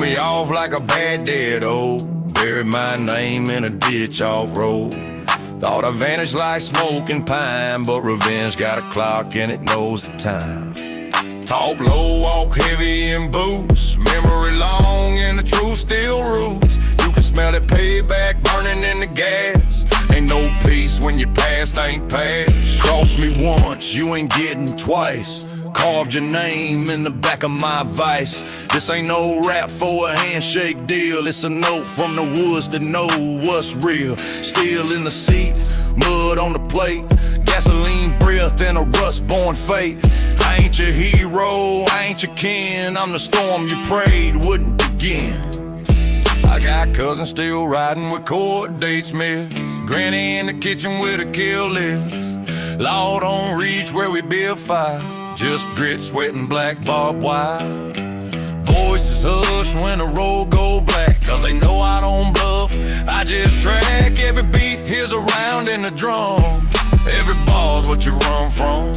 me off like a bad dead old. Buried my name in a ditch off-road. Thought I vanished like smoking pine, but revenge got a clock and it knows the time. Talk low, walk heavy in boots. Memory long and the truth still rules. You can smell that payback burning in the gas. Ain't no peace when your past ain't past. Cross me once, you ain't getting twice. Carved your name in the back of my vice. This ain't no rap for a handshake deal. It's a note from the woods that know what's real. Still in the seat, mud on the plate, gasoline breath and a rust-born fate. I ain't your hero, I ain't your kin. I'm the storm you prayed wouldn't begin. I got cousins still riding with court dates missed. Granny in the kitchen with a kill list. Law don't reach where we build fire. Just grit, sweat, and black barbed wire. Voices hush when the road go black, cause they know I don't bluff. I just track every beat, here's a round in the drum. Every bar's what you run from.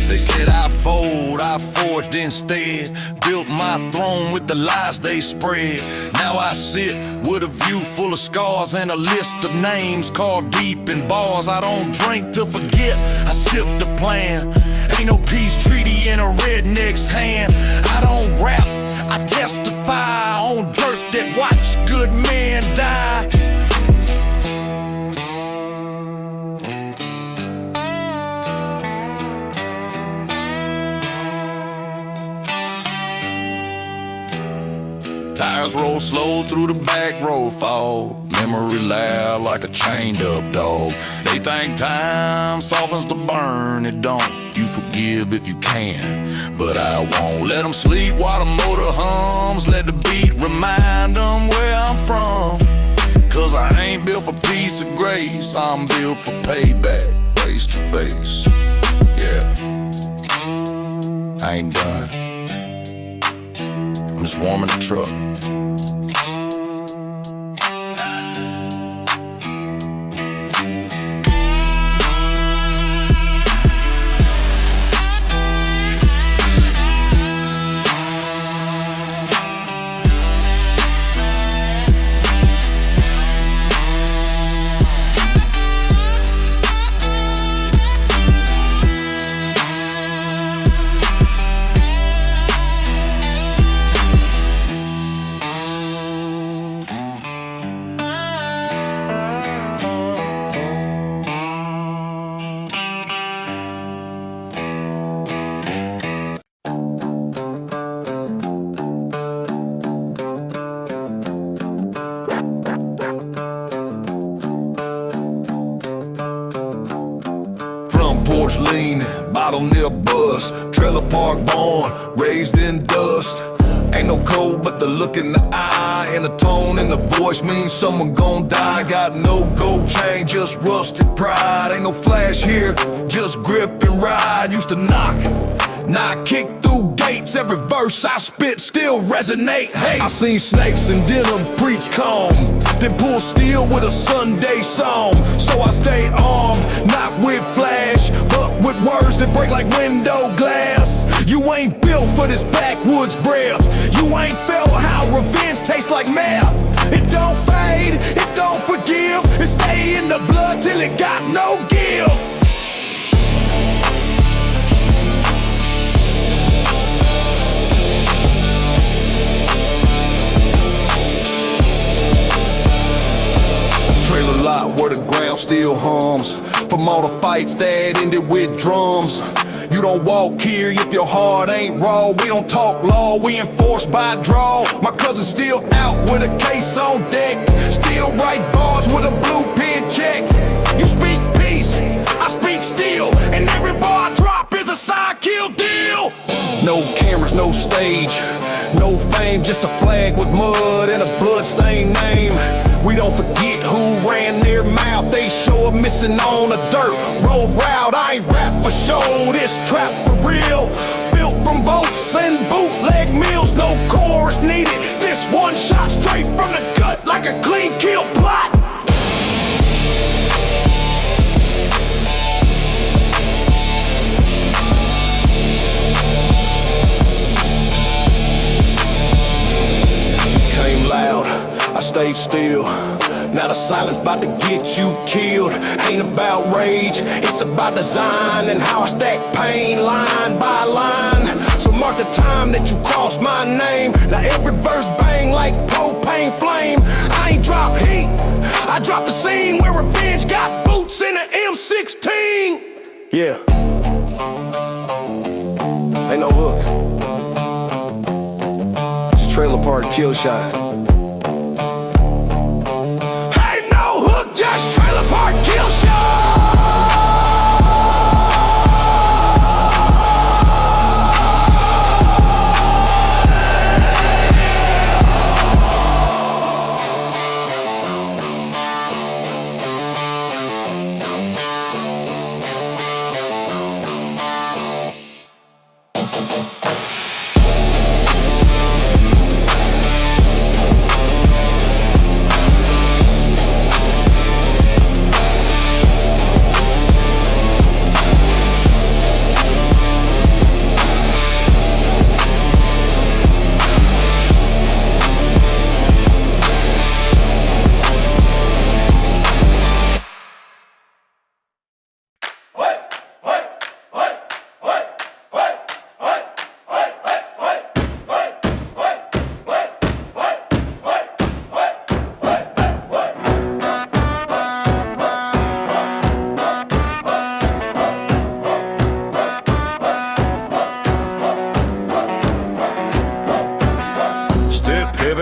They said I fold, I forged instead. Built my throne with the lies they spread. Now I sit with a view full of scars and a list of names carved deep in bars. I don't drink to forget, I sip the plan. Ain't no peace treaty in a redneck's hand. I don't rap, I testify on dirt that watch good men die. Tires roll slow through the back road fog. Memory loud like a chained up dog. They think time softens the burn, it don't. You forgive if you can, but I won't. Let them sleep while the motor hums. Let the beat remind them where I'm from. Cause I ain't built for peace or grace, I'm built for payback, face to face. Yeah, I ain't done, I'm just warming the truck. Porch lean, bottle near bust. Trailer park barn, raised in dust. Ain't no code but the look in the eye, and the tone in the voice means someone gon' die. Got no gold chain, just rusted pride. Ain't no flash here, just grip and ride. Used to knock, kick through gates. Every verse I spit still resonate. Hey, I seen snakes in denim preach calm, then pull steel with a Sunday psalm. So I stayed armed, not with flash, but with words that break like window glass. You ain't built for this backwoods breath. You ain't felt how revenge tastes like meth. It don't fade, it don't forgive. It stay in the blood till it got no give. Trailer lot where the ground still hums from all the fights that ended with drums. You don't walk here if your heart ain't raw. We don't talk law, we enforce by draw. My cousin's still out with a case on deck, still write bars with a blue pen check. You speak peace, I speak steel, and every bar I drop is a side kill deal. No cameras, no stage, no fame, just a flag with mud and a bloodstained name. We don't forget who ran their mouth. They sure missing on a dirt road route. I ain't rap for show, this trap for real. Built from boats and bootleg mills. No chorus needed, this one shot straight from the gut like a clean kill plot. about a silence about to get you killed. Ain't about rage, it's about design and how I stack pain line by line. So mark the time that you cross my name. Now every verse bang like propane flame. I ain't drop heat, I drop the scene where revenge got boots in an M16. Yeah, ain't no hook, it's a trailer park kill shot. Ain't no hook, just trailer park kill shot.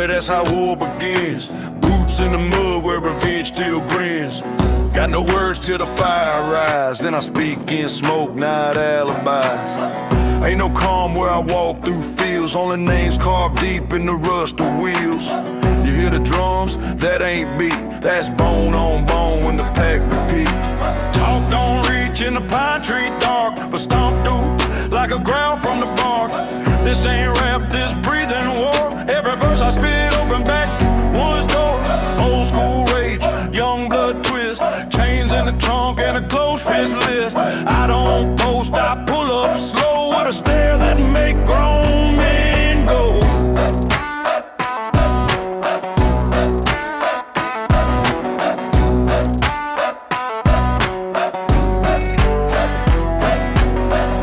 That's how war begins. Boots in the mud where revenge still grins. Got no words till the fire rise. Then I speak in smoke, not alibis. Ain't no calm where I walk through fields. Only names carved deep in the rust of wheels. You hear the drums? That ain't beat. That's bone on bone when the pack repeat. Talk don't reach in the pine tree dark, but stomp through like a growl from the bark. This ain't rap, this breathing war. Every verse I spit open back woods door. Old school rage, young blood twist. Chains in the trunk and a closed fist list. I don't post, I pull up slow with a stare that make grown men go.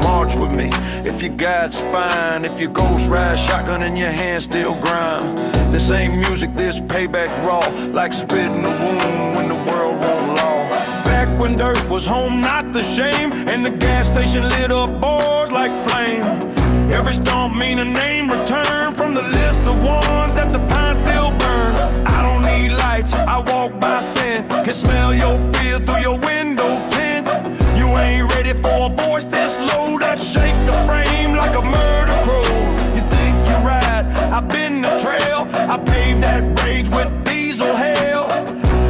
March with me if you got spine. If you ghost ride shotgun and your hand still grind. This ain't music, this payback raw. Like spitting a wound when the world won't law. Back when dirt was home, not the shame, and the gas station lit up bars like flame. Every stomp mean a name returned from the list of ones that the pine still burn. I don't need lights, I walk by sin. Can smell your fear through your window tint. You ain't ready for a voice this low that shake the frame like a murder crow. You think you ride, I've been the trail. I paved that rage with diesel hell.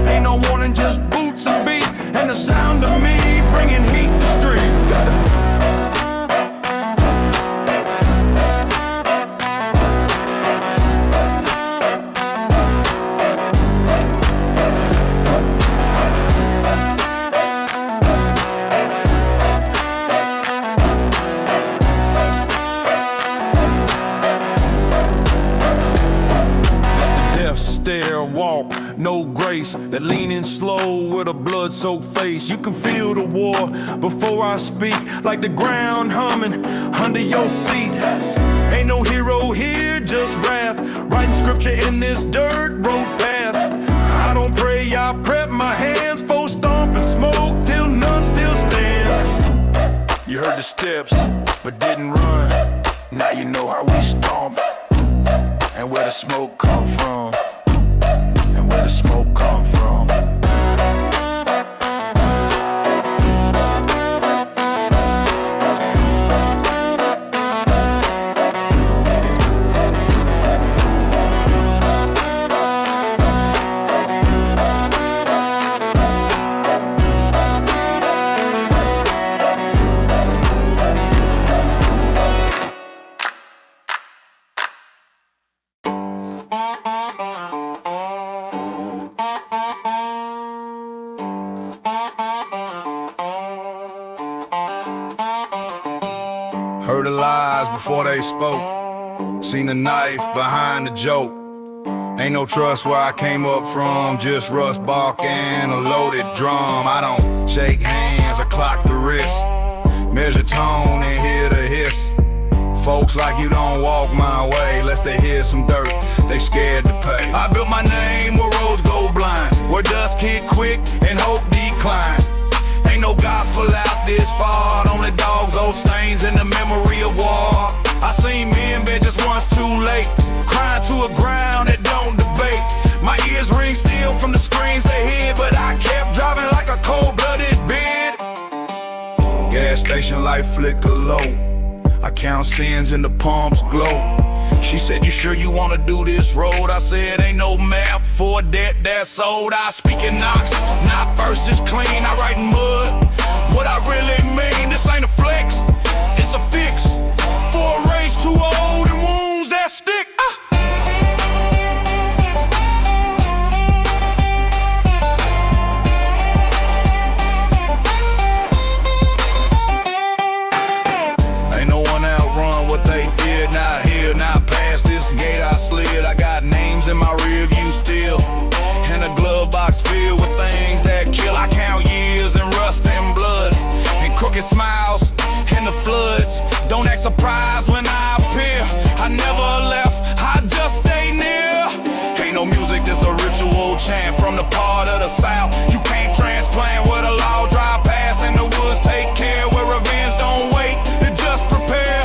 Ain't no warning, just boots and beat, and the sound of me bringing heat to street. Stare, walk, no grace. That leaning slow with a blood-soaked face. You can feel the war before I speak, like the ground humming under your seat. Ain't no hero here, just wrath. Writing scripture in this dirt road path. I don't pray, I prep my hands for stomp and smoke till none still stand. You heard the steps, but didn't run. Now you know how we stomp and where the smoke come from. Where the smoke come from. Heard the lies before they spoke. Seen the knife behind the joke. Ain't no trust where I came up from, just rust bark and a loaded drum. I don't shake hands, I clock the wrist, measure tone and hear the hiss. Folks like you don't walk my way, lest they hear some dirt, they scared to pay. I built my name where roads go blind, where dust kick quick and hope decline. Ain't no gospel out this far, only dogs, old stains in the memory of war. I seen men bed just once too late, crying to a ground that don't debate. My ears ring still from the screams they hear, but I kept driving like a cold-blooded bid. Gas station light flicker low, I count sins and the pumps glow. She said, you sure you wanna do this road? I said, ain't no map for a debt that's old. I speak in knocks, not verses clean, I write in mud. What I really mean, this ain't a flex, it's a fix for a race too old and wounds that stick. Ain't no one outrun what they did, not here, not past this gate I slid. I got names in my rear view still, and a glove box filled with things that kill. I count years and rust and blood, and crooked smiles in the floods. Don't act surprised when I appear, I never left, I just stay near. Ain't no music, this a ritual chant from the part of the South you can't transplant, where the law drive past and the woods take care, where revenge don't wait, it just prepare.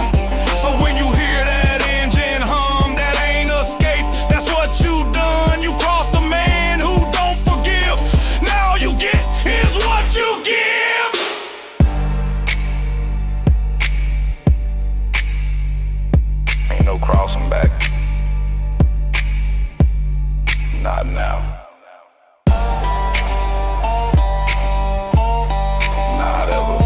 So when you hear that engine hum, that ain't escape, that's what you done. You crossed the man who don't forgive, now all you get is what you give. Ain't no crossing back, not now. Not ever.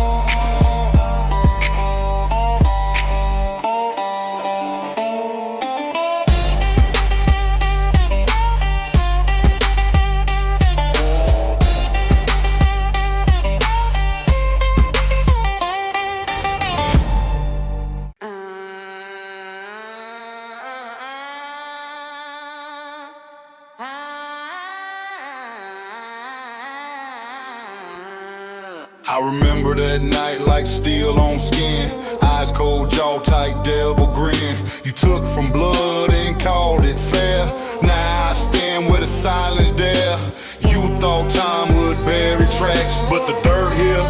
I remember that night like steel on skin, eyes cold, jaw tight, devil grin. You took from blood and called it fair, now I stand with a silence there. You thought time would bury tracks, but the dirt here,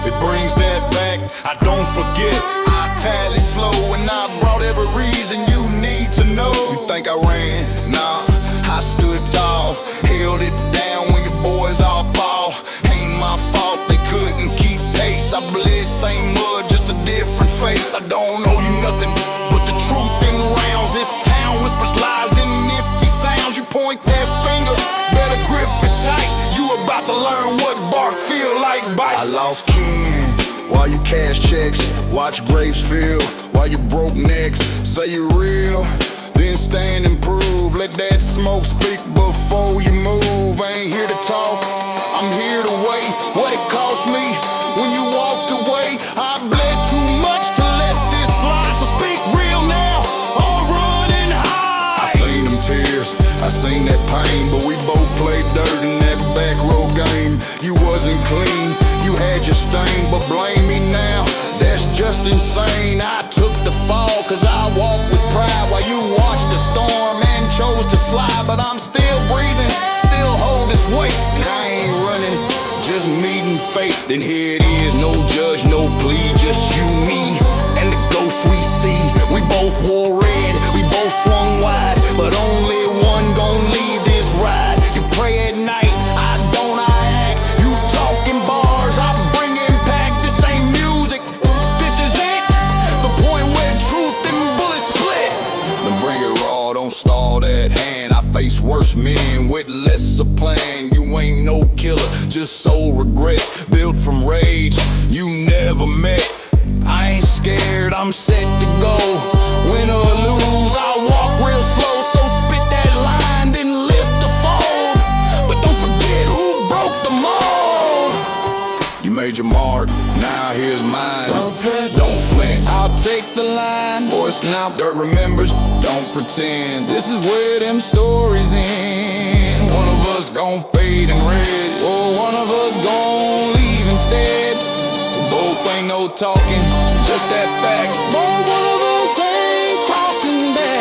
it brings that back. I don't forget, I tally slow, and I brought every reason you need to know. You think I ran? Nah, I stood tall, held it down when your boys all fall. Ain't my fault they couldn't keep pace. I bled same mud, just a different face. I don't owe you nothing but the truth in rounds. This town whispers lies in empty sounds. You point that finger, better grip it tight. You about to learn what bark feel like bite. I lost kin while you cash checks, watch grapes fill while you broke necks. Say you real, then stand and prove. Let that smoke speak before you move. I ain't here to talk, I'm here to wait. What it cost me when you walked away, I bled too much to let this slide. So speak real now, or run and hide. I seen them tears, I seen that pain, but we both played dirt in that backroad game. You wasn't clean, you had your stain, but blame me now, that's just insane. I took the fall, cause I walked with pride, while you watched the storm and chose to slide. But I'm still breathing, still hold this weight, and I ain't running, just meeting fate. Then here it is, no judge, no plea, just you, me, and the ghosts we see. We both wore red, we both swung wide, but only one gon' leave this ride. You pray at night, I don't, I act. You talking bars, I bring impact. This ain't music, this is it, the point where truth and bullets split. Then bring it raw, don't stall that hand. I face worse men with lesser plan. You ain't no killer, just soul regret, built from rage you never met. I ain't scared, I'm set to go. Win or lose, I walk real slow. So spit that line, then lift the fold. But don't forget who broke the mold. You made your mark, now here's mine. Don't flinch, I'll I'll take the line. Voice now, dirt remembers, don't pretend. This is where them stories end. One of us gon' fade and red, or one of us gon' leave instead. Both ain't no talking, just that fact. Both one of us ain't crossing back.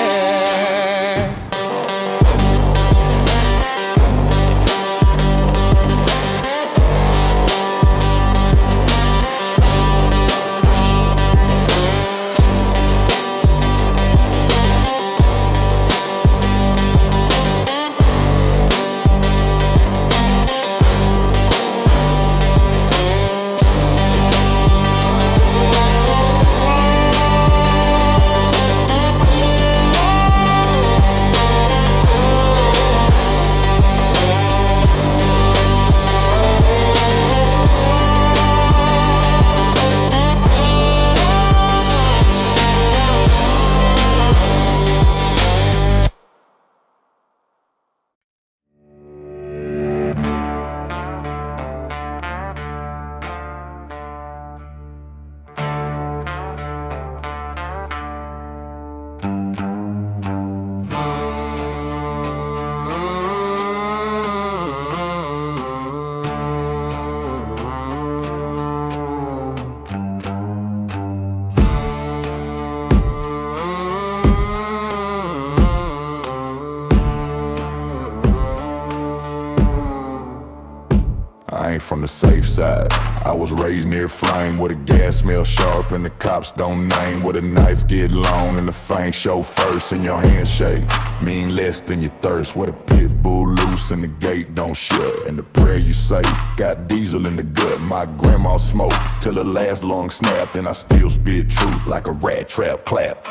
I ain't from the safe side. I was raised near flame, where the gas smell sharp and the cops don't name. Where the nights get long and the fame show first and your handshake mean less than your thirst. Where the pit bull loose and the gate don't shut, and the prayer you say got diesel in the gut. My grandma smoked till her last lung snapped, and I still spit truth like a rat trap clap.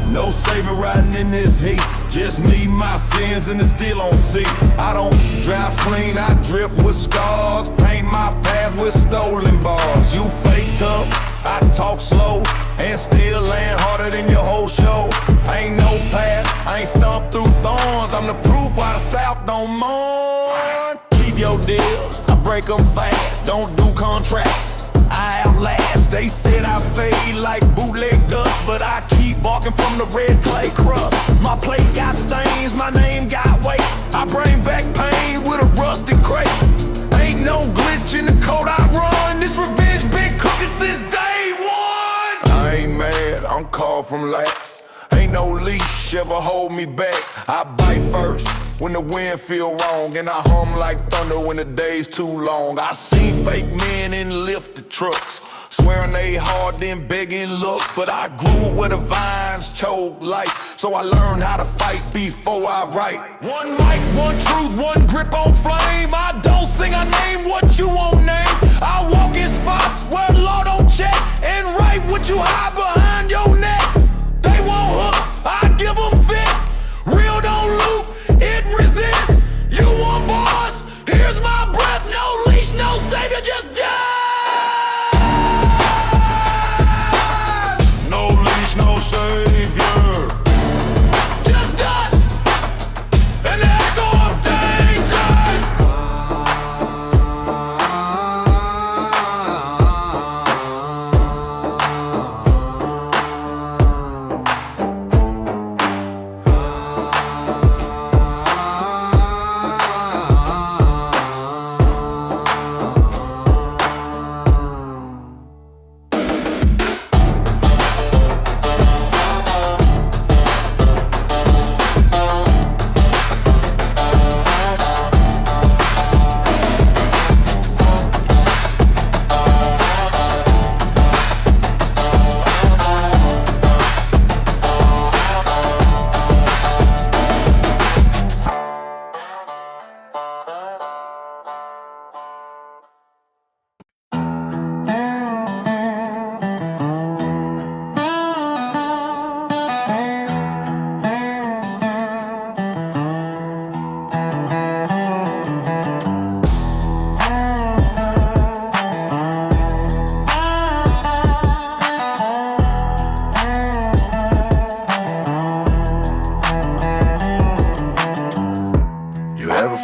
No savior riding in this heat, just me, my sins, and the still on seat. I don't drive clean, I drift with scars, paint my path with stolen bars. You fake tough, I talk slow, and still land harder than your whole show. Ain't no path, I ain't stomped through thorns, I'm the proof why the South don't mourn. Keep your deals, I break them fast, don't do contracts, I outlast. They said I fade like bootleg dust, but I keep walking from the red clay crust. My plate got stains, my name got weight, I bring back pain with a rusty crate. Ain't no glitch in the code I run, this revenge been cooking since day one. I ain't mad, I'm called from last. Ain't no leash ever hold me back. I bite first when the wind feel wrong, and I hum like thunder when the day's too long. I seen fake men in lifted trucks, swearing they hard then begging luck. But I grew where the vines choke life, so I learned how to fight before I write. One mic, one truth, one grip on flame. I don't sing, I name what you won't name. I walk in spots where the law don't check, and write what you hide behind your neck. They want hooks, I give them fists. Real don't loop, it resists. You want bars? Here's my breath. No leash, no savior, just die. No leash, no savior, just dust and the echo of danger.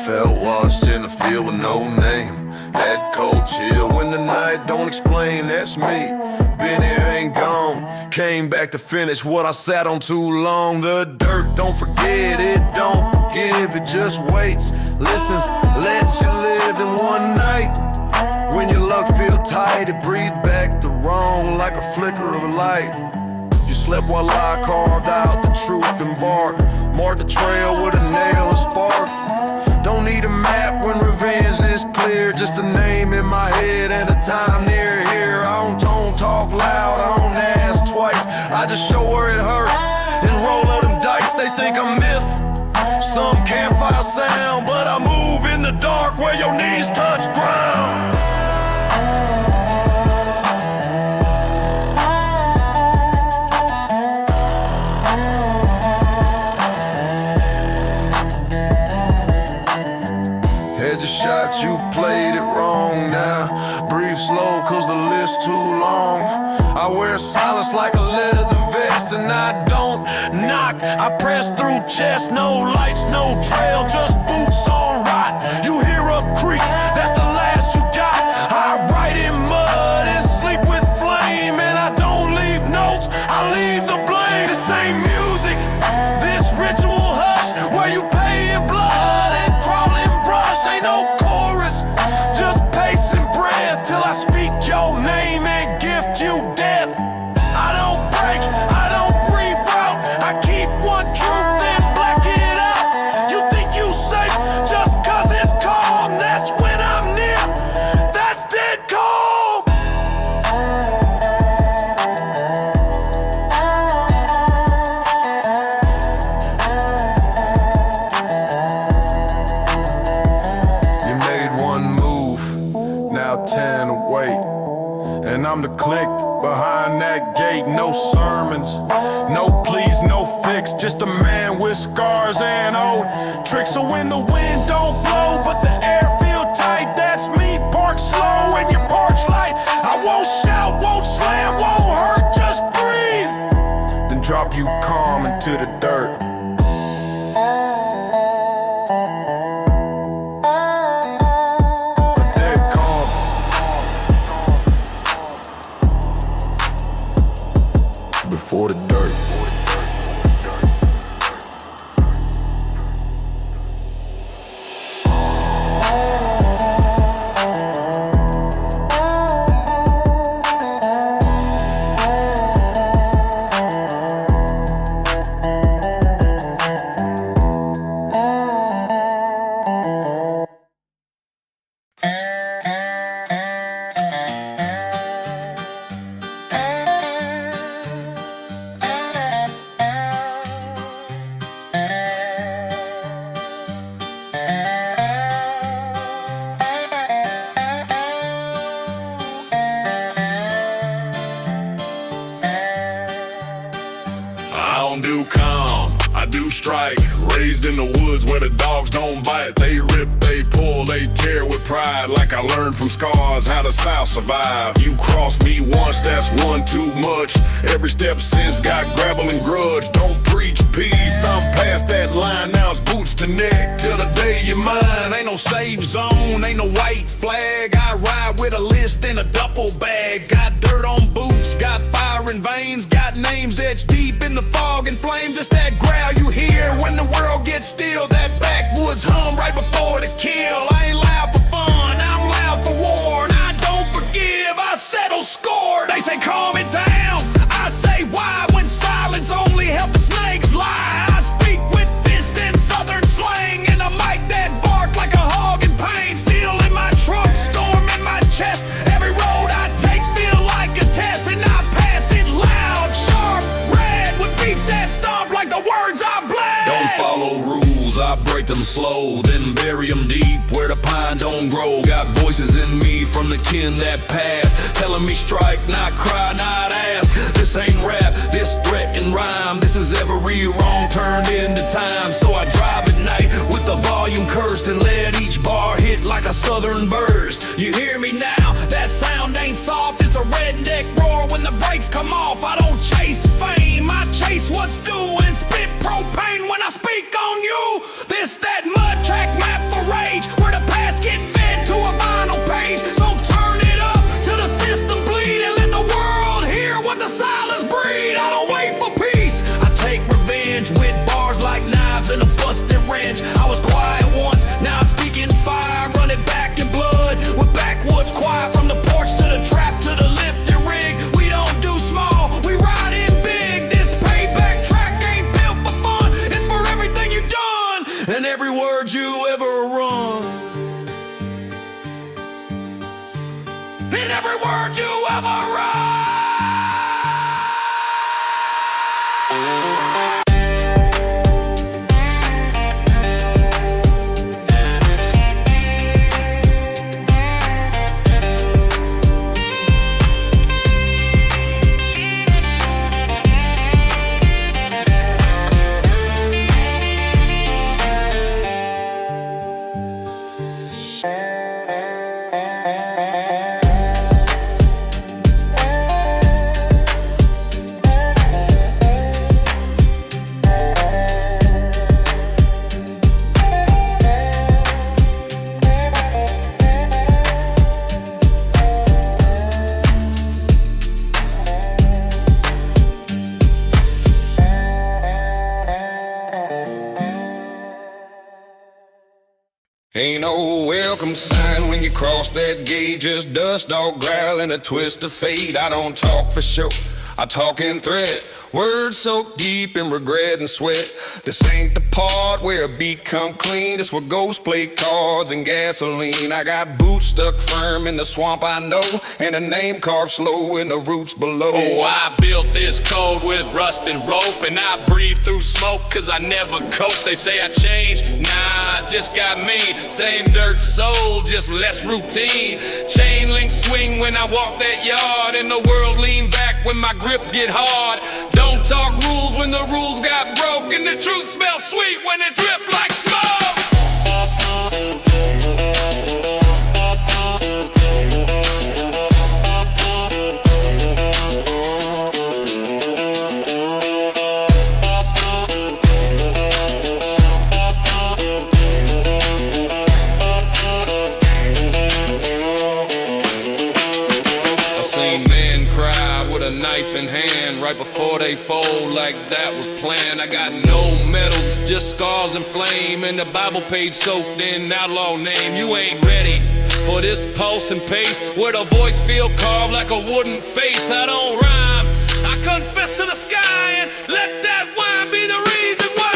Felt washed in a field with no name. That cold chill when the night quiet, don't explain, that's me. Been here, ain't gone. Came back to finish what I sat on too long. The dirt, don't forget it, don't forgive, it just waits, listens, lets you live in one night. When your luck feel tight, it breathes back the wrong like a flicker of a light. You slept while I carved out the truth and bark, marked the trail with a nail and spark. Don't need a map when revenge is clear, just a name in my head and a time near here. I don't talk loud, I don't ask twice, I just show where it hurt and roll of them dice. They think I'm myth, some campfire sound, but I move in the dark where your knees touch ground. Heads a shot, you played it wrong now. Breathe slow cause the list too long. I wear silence like a leather vest, and I don't knock, I press through chest. No lights, no trail, just boots on rot. You hear a creak, that's the last you got. I write in mud and sleep with flame, and I don't leave notes, I leave the blame. This ain't music, this ritual hush, where you pay in blood and crawl in brush. Ain't no chorus, just pace and breath till I speak your name and gift you death. I don't break, I don't reroute, I keep one truth then black it out. You think you safe just cause it's calm, that's when I'm near, that's dead calm. You made one move, now 10 away, and I'm the click behind that gate. No sermons, no pleas, no fix, just a man with scars and old tricks. So when the wind don't blow but the air feel tight, that's me. Park slow and you park light. I won't shout, won't slam, won't hurt, just breathe, then drop you calm into the dirt. A dead calm. Before the dirt. I don't do calm, I do strike. Raised in the woods where the dogs don't bite. They rip, they pull, they tear with pride. Like I learned from scars how the South survive. You cross me once, that's one too much. Every step since got gravel and grudge. Don't preach peace, I'm past that line. Now it's boots to neck till the day you're mine. Ain't no safe zone, ain't no white flag. I ride with a list in a duffel bag. Got dirt on boots, got fire in veins, got names etched deep in the fog and flames. It's that growl you hear when the world gets still. That backwoods hum right before the kill. I ain't loud for fun, I'm loud for war. And I don't forgive, I settle score. They say calm it down, I say why? When silence only helps snakes lie. I speak with fist and southern slang, and a mic that bark like a hog in pain. Steel in my trunk, storm in my chest. Every road I take feel like a test, and I pass it loud, sharp, red, with beats that stomp like the words I blast. Don't follow rules, I break them slow, then bury them deep where the pine don't grow. Got voices in me from the kin that passed, telling me strike, not cry, not ask. This ain't rap, this threat and rhyme. This is every wrong turned into time. So I drive at night with the volume cursed and let each bar hit like a southern burst. You hear me now? That sound ain't soft, it's a redneck roar when the brakes come off. I don't chase fame, I chase what's due and spit propane when I speak on you. This that mud track map for rage, where the past get fed to a vinyl page. So turn it up till the in every word you ever write. Ain't no welcome sign when you cross that gate. Just dust, dog growl, and a twist of fate. I don't talk for show, I talk in threat. Words soaked deep in regret and sweat. This ain't the part where a beat come clean. This where ghosts play cards and gasoline. I got boots stuck firm in the swamp, I know, and a name carved slow in the roots below. Oh, I built this code with rust and rope, and I breathe through smoke cause I never cope. They say I changed, nah, I just got me. Same dirt soul, just less routine. Chain link swing when I walk that yard, and the world lean back when my grip get hard. Don't talk rules when the rules got broke, and the truth smells sweet when it drip like smoke. Knife in hand right before they fold, like that was planned. I got no medals, just scars and flame, and the Bible page soaked in outlaw name. You ain't ready for this pulse and pace where the voice feel carved like a wooden face. I don't rhyme, I confess to the sky, and let that wine be the reason why.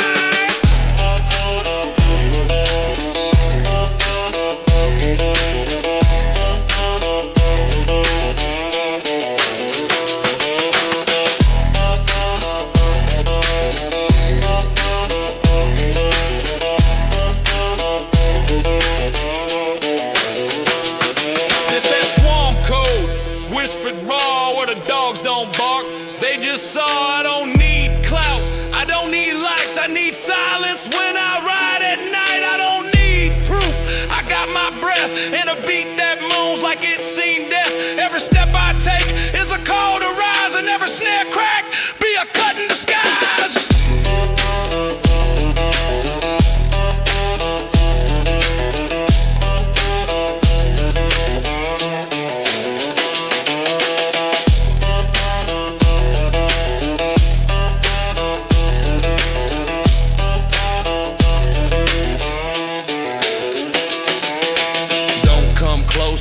I don't need clout, I don't need likes, I need silence when I ride at night. I don't need proof, I got my breath and a beat that moans like it's seen death. Every step I take is a call to rise, and every snare crack be a cut in disguise.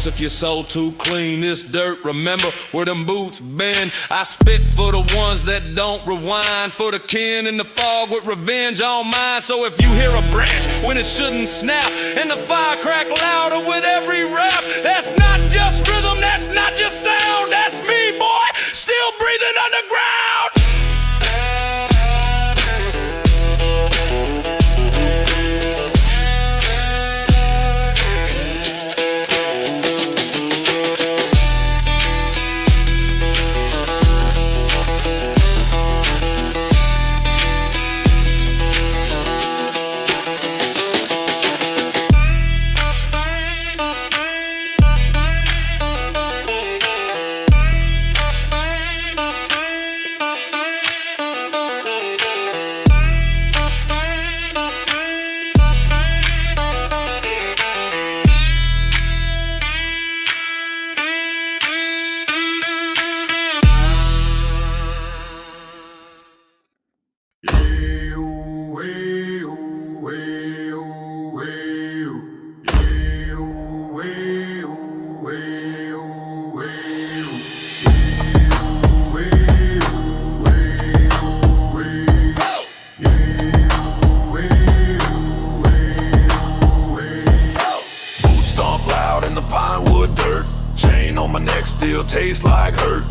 If your soul too clean, this dirt, remember where them boots been. I spit for the ones that don't rewind, for the kin in the fog with revenge on mine. So if you hear a branch when it shouldn't snap, and the fire crack louder with every rap, that's not just rhythm, that's not just sound, that's me, boy, still breathing underground. on my neck still tastes like hurt.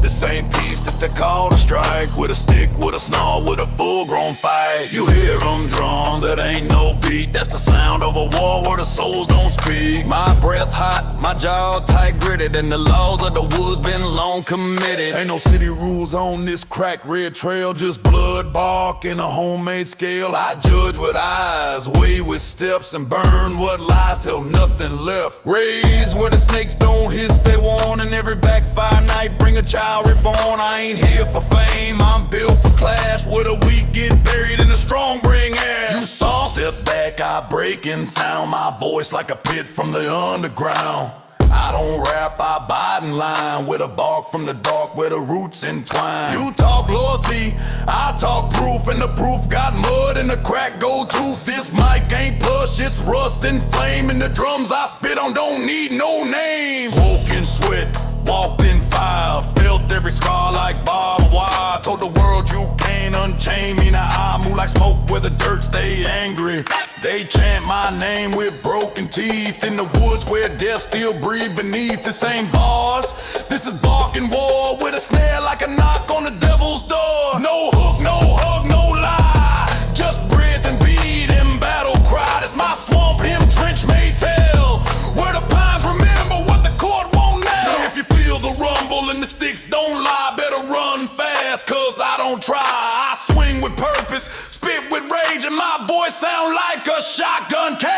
The same piece that's the call to strike, with a stick, with a snarl, with a full-grown fight. You hear them drums, that ain't no beat. That's the sound of a war where the souls don't speak. My breath hot, my jaw tight gritted, and the laws of the woods been long committed. Ain't no city rules on this cracked red trail, just blood, bark, and a homemade scale. I judge with eyes, weigh with steps, and burn what lies till nothing left. Raised where the snakes don't hiss, they warn, and every backfire night bring a child reborn. I ain't here for fame, I'm built for clash, where the weak get buried and the strong bring air. You saw, step back, I break in sound, my voice like a pit from the underground. I don't rap, I bite in line, with a bark from the dark where the roots entwine. You talk loyalty, I talk proof, and the proof got mud and the crack gold tooth. This mic ain't plush, it's rust and flame, and the drums I spit on don't need no name. Woke in sweat, walked in fire, felt every scar like barbed wire. Told the world you can't unchain me, now I move like smoke where the dirt stay angry. They chant my name with broken teeth, in the woods where death still breathe beneath. This ain't bars, this is barking war, with a snare like a knock on the devil's door. No hook, no hug, no lie, just breath and beat and battle cry. It's my swamp, him trench may tell, where the pines remember what the court won't now. So if you feel the rumble and the sticks don't lie, better run fast, cause I don't try. I swing with purpose, spit with rage, and my voice sound like a shotgun cage.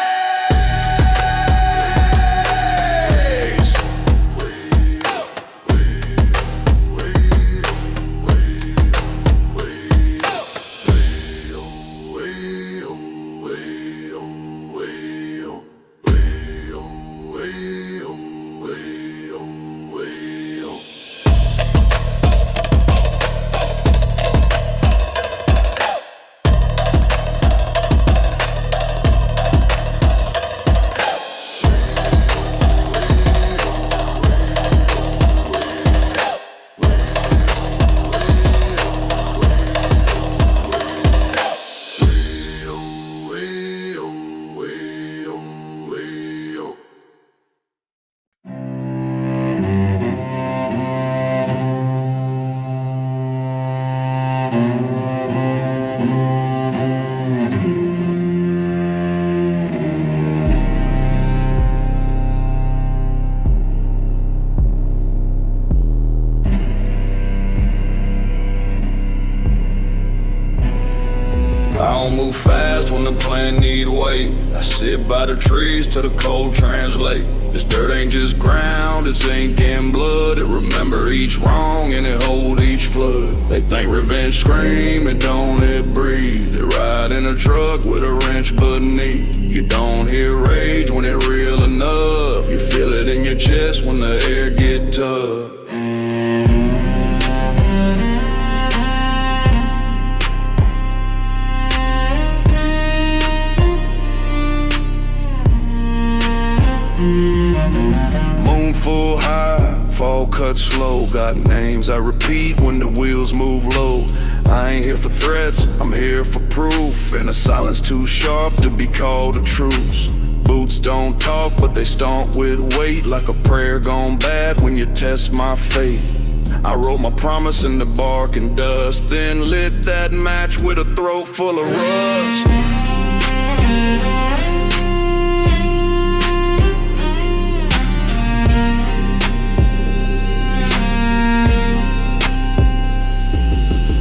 I don't move fast when the plan need weight. I sit by the trees till the cold translate. This dirt ain't just ground, it's ink and blood. It remember each wrong and it hold each flood. They think revenge scream, it don't, it breathe. They ride in a truck with a wrench beneath. You don't hear rage when it real enough. You feel it in your chest when the air get tough. Moon full high, fall cut slow. Got names I repeat when the wheels move low. I ain't here for threats, I'm here for proof. And a silence too sharp to be called a truce. Boots don't talk, but they stomp with weight, like a prayer gone bad when you test my fate. I wrote my promise in the bark and dust, then lit that match with a throat full of rust.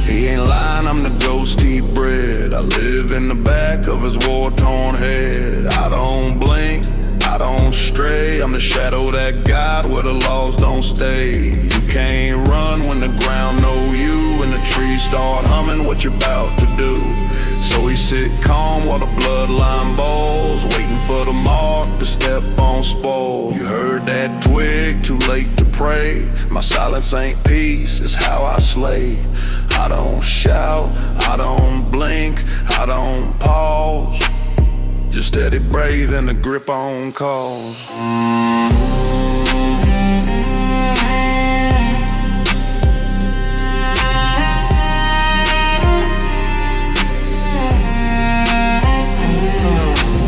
He ain't lying, I'm the ghost he bred. I live in the back of his war-torn head. I don't blink, I don't stray. I'm the shadow that got where the laws don't stay. You can't run when the ground know you, and the trees start humming what you're about to do. So he sit calm while the bloodline balls, waiting for the mark to step on spoil. You heard that twig, too late to pray. My silence ain't peace, it's how I slay. I don't shout, I don't blink, I don't pause. Just steady breathing, a grip on cause.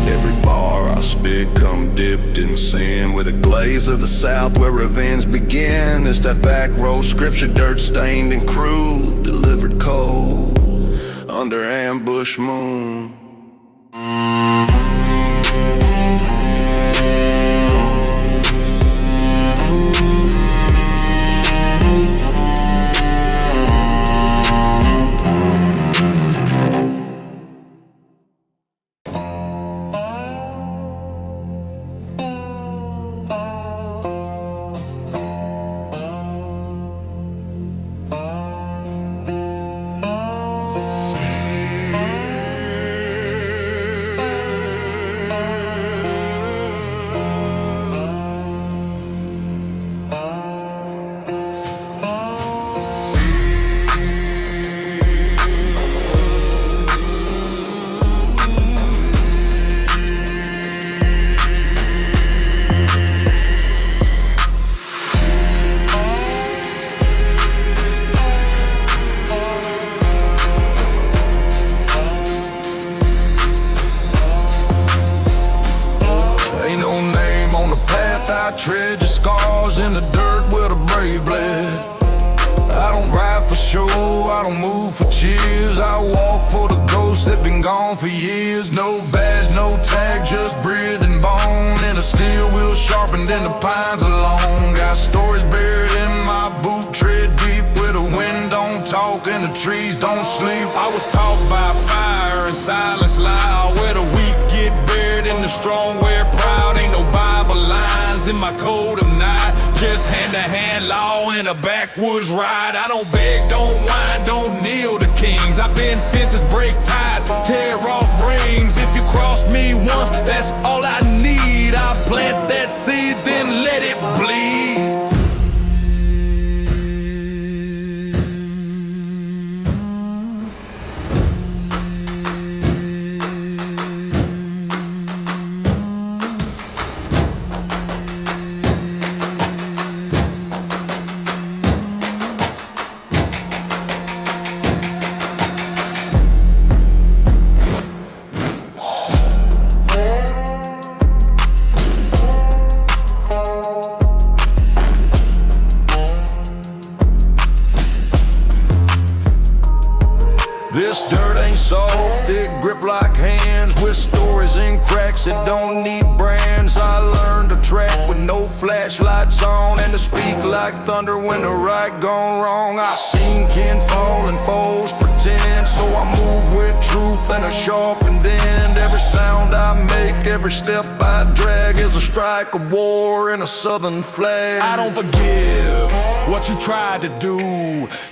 Every bar I spit come dipped in sin, with a glaze of the the south where revenge began. It's that back road scripture, dirt stained and crude, delivered cold under ambush moon. I tread your scars in the dirt where the brave bled. I don't ride for show, I don't move for cheers. I walk for the ghosts that been gone for years. No badge, no tag, just breathing bone. And a steel wheel sharpened in the pines alone. Got stories buried in my boot, tread deep where the wind don't talk and the trees don't sleep. I was taught by fire and silence loud, where the weak get buried and the strong wear proud. Ain't no Bible lines in my code of night, just hand-to-hand law in a backwoods ride. I don't beg, don't whine, don't kneel to kings. I've been fences, break ties, tear off rings. If you cross me once, that's all I need. I plant that seed, then let it bleed. This dirt ain't soft, it grip like hands, with stories and cracks that don't need brands. I learned to track with no flashlights on, and to speak like thunder when the right gone wrong. I seen kin fall and foes pretend, so I move with truth and a sharpened end. Every sound I make, every step I drag is a strike of war in a southern flag. I don't forgive what you tried to do.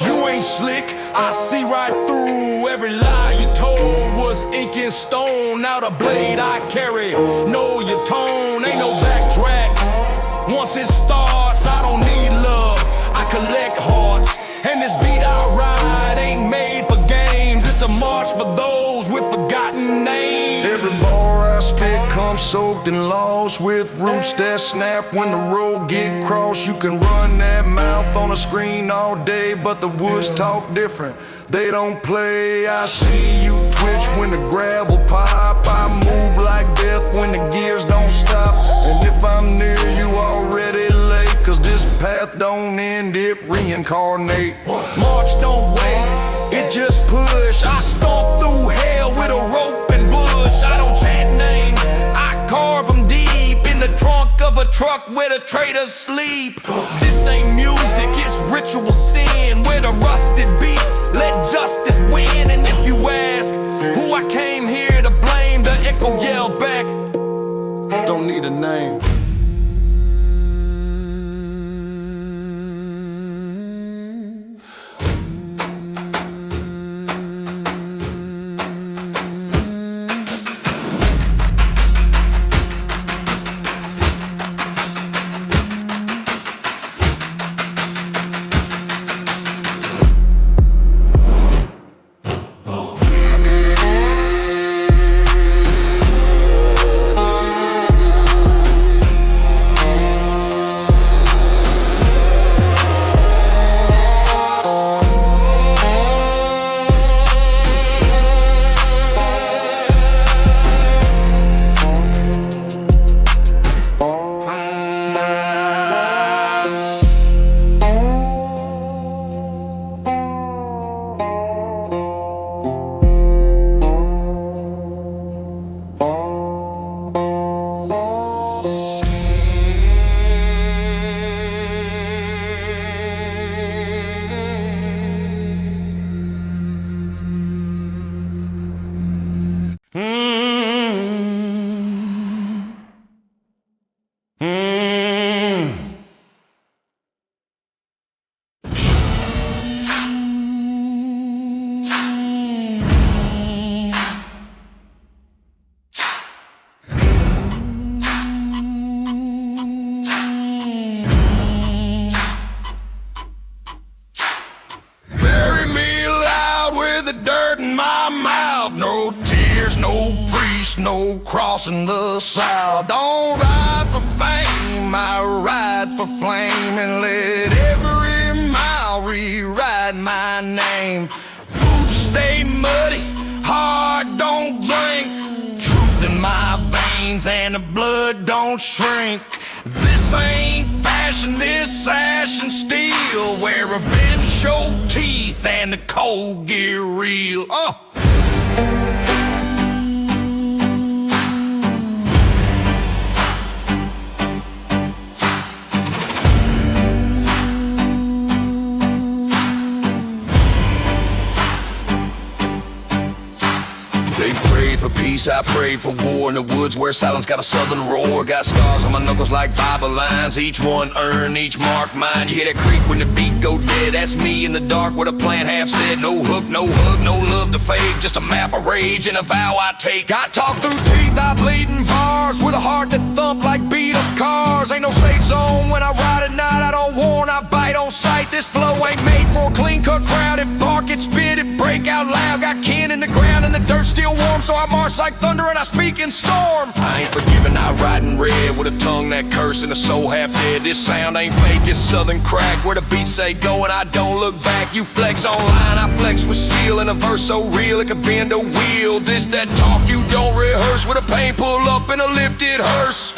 You ain't slick, I see right through. Every lie you told was ink and stone. Now the blade I carry, know your tone. Ain't no backtrack, once it starts I don't need love, I collect hearts. And this beat I ride ain't made for games, it's a march for those with forgotten names. Every bar I spit comes soaked and lost, with roots that snap when the road get crossed. You can run that mouth on a screen all day, but the woods talk different, they don't play. I see you twitch when the gravel pop, I move like death when the gears don't stop. And if I'm near you already late, cause this path don't end, it reincarnate. March don't wait, it just push. I stomp through hell with a rope and bush. I don't chant names, I carve them deep in the trunk of a truck where the traitors sleep. This ain't music, it's ritual sin, where the rusted beat let justice win. And if you ask who I came here to blame, the echo yell back, don't need a name. road crossing the South. Don't ride for fame, I ride for flame, and let every mile rewrite my name. Boots stay muddy, heart don't blink, truth in my veins and the blood don't shrink. This ain't fashion, this ash and steel, where revenge show teeth and the cold get real. They prayed for peace, I prayed for war. In the woods where silence got a southern roar. Got scars on my knuckles like Bible lines. Each one earned, each mark mine. You hear that creak when the beat go dead. That's me in the dark with a plan half said. No hook, no hug, no love to fake. Just a map of rage and a vow I take. I talk through teeth, I bleed in bars, with a heart that thump like beat up cars. Ain't no safe zone when I ride at night. I don't warn, I bite on sight. This flow ain't made for a clean cut crowd. It bark, it spit, it break out loud. Got kin in the ground and the dirt still warm, so I march like thunder and I speak in storm. I ain't forgiving, I ride in red, with a tongue that curse and a soul half dead. This sound ain't fake, it's southern crack, where the beats say go and I don't look back. You flex online, I flex with steel, and a verse so real it could bend a wheel. This that talk you don't rehearse, with a pain pull up in a lifted hearse.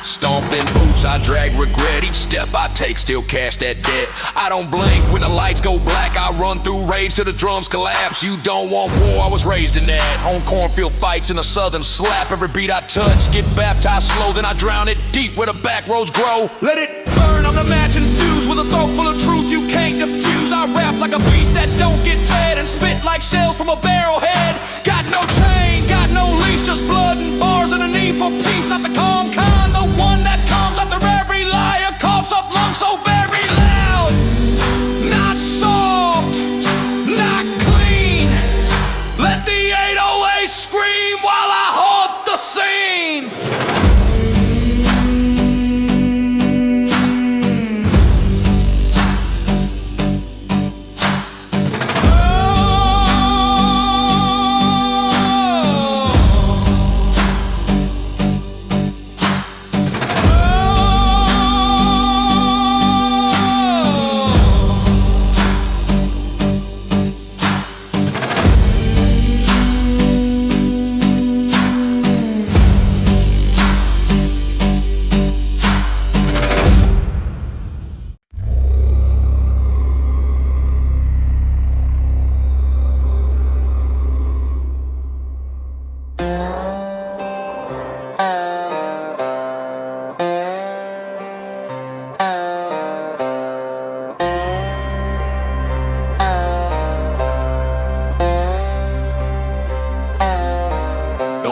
Stomping boots, I drag regret. Each step I take still cash that debt. I don't blink when the lights go black. I run through rage till the drums collapse. You don't want war, I was raised in that. On cornfield fights in a southern slap. Every beat I touch, get baptized slow, then I drown it deep where the back roads grow. Let it burn, I'm the match infused with a throat full of truth you can't diffuse. I rap like a beast that don't get fed, and spit like shells from a barrel head. Got no chain, got no leash, just blood and bars and a need for peace. Not the calm kind, the one that comes after every liar, coughs up lungs so very loud. Not soft, not clean. Let the 808 scream while I haunt the scene.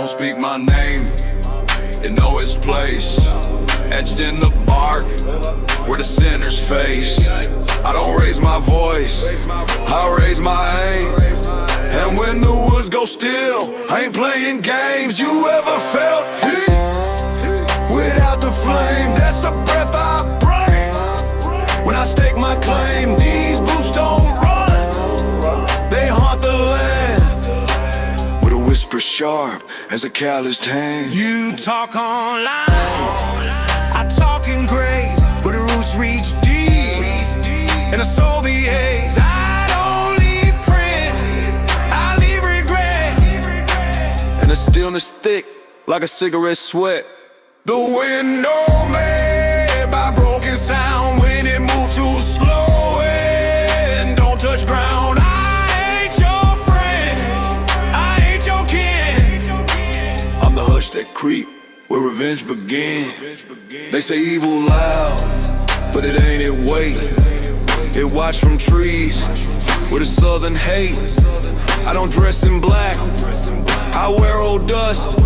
Speak my name and know its place, etched in the bark where the sinners face. I don't raise my voice, I raise my aim. And when the woods go still, I ain't playing games. You ever felt heat without the flame? That's the breath I breathe when I stake my claim. These boots don't run, they haunt the land with a whisper sharp as a calloused hand. You talk online, I talk in grace, where the roots reach deep and the soul behaves. I don't leave print, I leave regret, and the stillness thick like a cigarette sweat. the window made by broken sound when it moves too slow and don't touch ground. I ain't your friend, I ain't your kin. I'm the hush that creep where revenge begin. They say evil loud, but it ain't it wait. It watch from trees with a southern hate. I don't dress in black, I wear old dust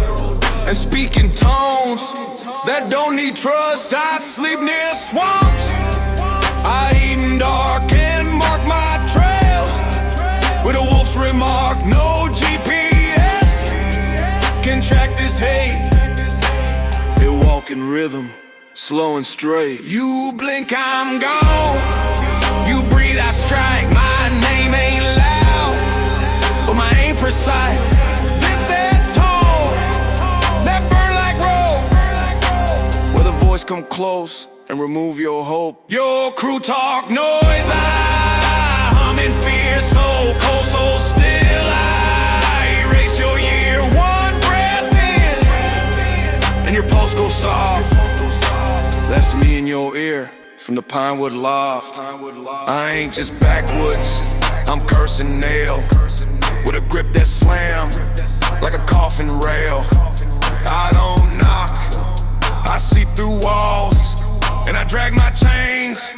and speak in tones that don't need trust. I sleep near swamps, I eat in dark and mark my trails with a wolf's remark. No GPS can rhythm, slow and straight. You blink, I'm gone. You breathe, I strike. My name ain't loud, but my aim precise. This that tone, that burn like rope. Where the voice come close and remove your hope. Your crew talk noise, I hum in fear, so cold, so still. I erase your year, one breath in, and your pulse goes soft. That's me in your ear, from the Pinewood Loft. I ain't just backwoods, I'm cursing nail, with a grip that slam, like a coffin rail. I don't knock, I see through walls, and I drag my chains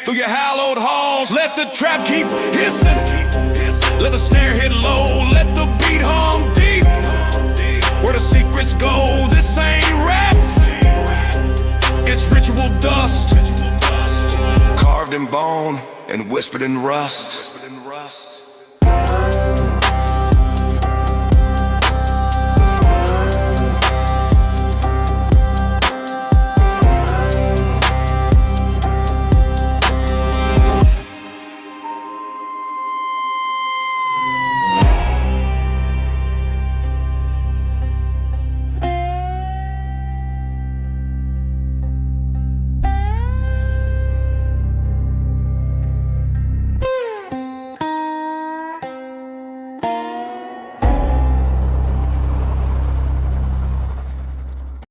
through your hallowed halls. Let the trap keep hissing, let the snare hit low, let the beat hum deep. Where the secrets go, this ain't rap, it's ritual dust, carved in bone and whispered in rust.